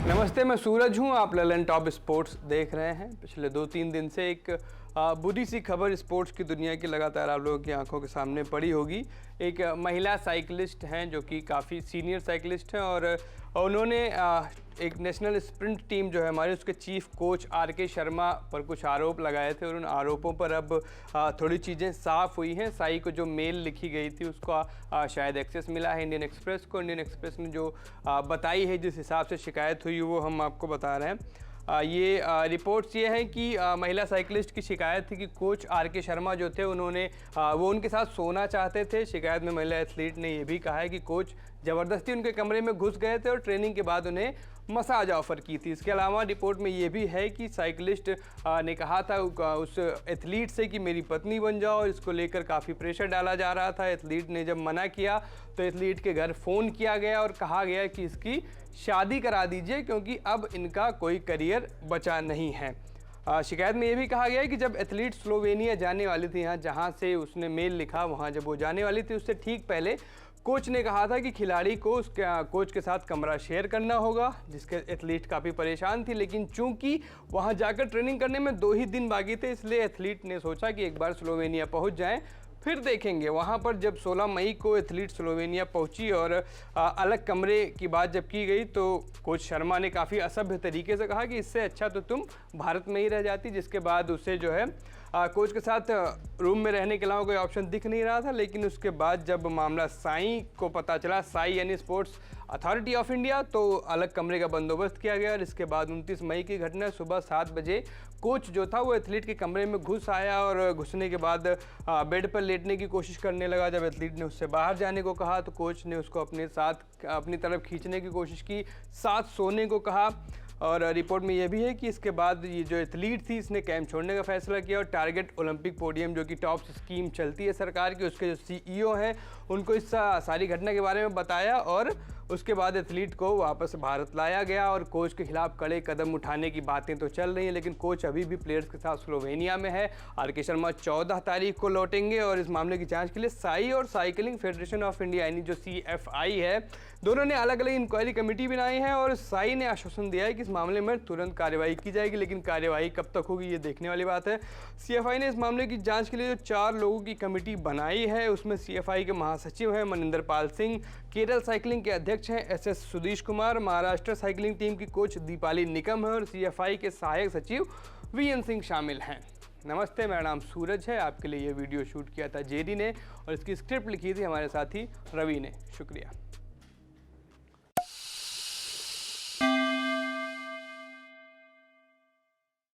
नमस्ते, मैं सूरज हूं। आप ललन टॉप स्पोर्ट्स देख रहे हैं। पिछले 2-3 दिन से एक बुरी सी खबर स्पोर्ट्स की दुनिया की लगातार आप लोगों की आंखों के सामने पड़ी होगी। एक महिला साइकिलिस्ट हैं जो कि काफ़ी सीनियर साइकिलिस्ट हैं और उन्होंने एक नेशनल स्प्रिंट टीम जो है हमारे, उसके चीफ कोच आर.के. शर्मा पर कुछ आरोप लगाए थे और उन आरोपों पर अब थोड़ी चीज़ें साफ़ हुई हैं। साई को जो मेल लिखी गई थी उसका शायद एक्सेस मिला है इंडियन एक्सप्रेस को। इंडियन एक्सप्रेस ने जो बताई है, जिस हिसाब से शिकायत हुई, वो हम आपको बता रहे हैं। ये रिपोर्ट्स ये हैं कि महिला साइकिलिस्ट की शिकायत थी कि कोच आर.के. शर्मा जो थे उन्होंने वो उनके साथ सोना चाहते थे। शिकायत में महिला एथलीट ने ये भी कहा है कि कोच ज़बरदस्ती उनके कमरे में घुस गए थे और ट्रेनिंग के बाद उन्हें मसाज ऑफ़र की थी। इसके अलावा रिपोर्ट में ये भी है कि साइकिलिस्ट ने कहा था उस एथलीट से कि मेरी पत्नी बन जाओ, और इसको लेकर काफ़ी प्रेशर डाला जा रहा था। एथलीट ने जब मना किया तो एथलीट के घर फ़ोन किया गया और कहा गया कि इसकी शादी करा दीजिए क्योंकि अब इनका कोई करियर बचा नहीं है। शिकायत में ये भी कहा गया है कि जब एथलीट स्लोवेनिया जाने वाली थी, यहाँ जहाँ से उसने मेल लिखा, वहाँ जब वो जाने वाली थी उससे ठीक पहले कोच ने कहा था कि खिलाड़ी को उसके कोच के साथ कमरा शेयर करना होगा, जिसके एथलीट काफ़ी परेशान थी। लेकिन चूंकि वहां जाकर ट्रेनिंग करने में 2 ही दिन बाकी थे, इसलिए एथलीट ने सोचा कि एक बार स्लोवेनिया पहुंच जाएं, फिर देखेंगे। वहां पर जब 16 मई को एथलीट स्लोवेनिया पहुंची और अलग कमरे की बात जब की गई तो कोच शर्मा ने काफ़ी असभ्य तरीके से कहा कि इससे अच्छा तो तुम भारत में ही रह जाती, जिसके बाद उसे जो है कोच के साथ रूम में रहने के अलावा कोई ऑप्शन दिख नहीं रहा था। लेकिन उसके बाद जब मामला साई को पता चला, साई यानी स्पोर्ट्स अथॉरिटी ऑफ इंडिया, तो अलग कमरे का बंदोबस्त किया गया और इसके बाद 29 मई की घटना, सुबह 7 बजे कोच जो था वो एथलीट के कमरे में घुस आया और घुसने के बाद बेड पर लेटने की कोशिश करने लगा। जब एथलीट ने उससे बाहर जाने को कहा तो कोच ने उसको अपने साथ अपनी तरफ खींचने की कोशिश की, साथ सोने को कहा। और रिपोर्ट में यह भी है कि इसके बाद ये जो एथलीट थी इसने कैंप छोड़ने का फैसला किया और टारगेट ओलंपिक पोडियम, जो कि टॉप स्कीम चलती है सरकार की, उसके जो सीईओ हैं उनको इस सारी घटना के बारे में बताया और उसके बाद एथलीट को वापस भारत लाया गया। और कोच के खिलाफ कड़े कदम उठाने की बातें तो चल रही हैं, लेकिन कोच अभी भी प्लेयर्स के साथ स्लोवेनिया में है। आर.के. शर्मा 14 तारीख को लौटेंगे और इस मामले की जांच के लिए साई और साइकिलिंग फेडरेशन ऑफ इंडिया यानी जो CFI है, दोनों ने अलग अलग इंक्वायरी कमेटी बनाई है और साई ने आश्वासन दिया है कि इस मामले में तुरंत कार्रवाई की जाएगी। लेकिन कार्रवाई कब तक होगी ये देखने वाली बात है। CFI ने इस मामले की जाँच के लिए जो 4 लोगों की कमेटी बनाई है, उसमें CFI के महासचिव हैं मनिंदर पाल सिंह, केरल साइकिलिंग के अध्यक्ष हैं SS Sudheesh Kumar, Maharashtra cycling team की कोच दीपाली निकम है और CFI के सहायक सचिव VN सिंह शामिल हैं। नमस्ते, मेरा नाम सूरज है। आपके लिए ये वीडियो शूट किया था जेडी ने और इसकी स्क्रिप्ट लिखी थी हमारे साथी रवि ने। शुक्रिया।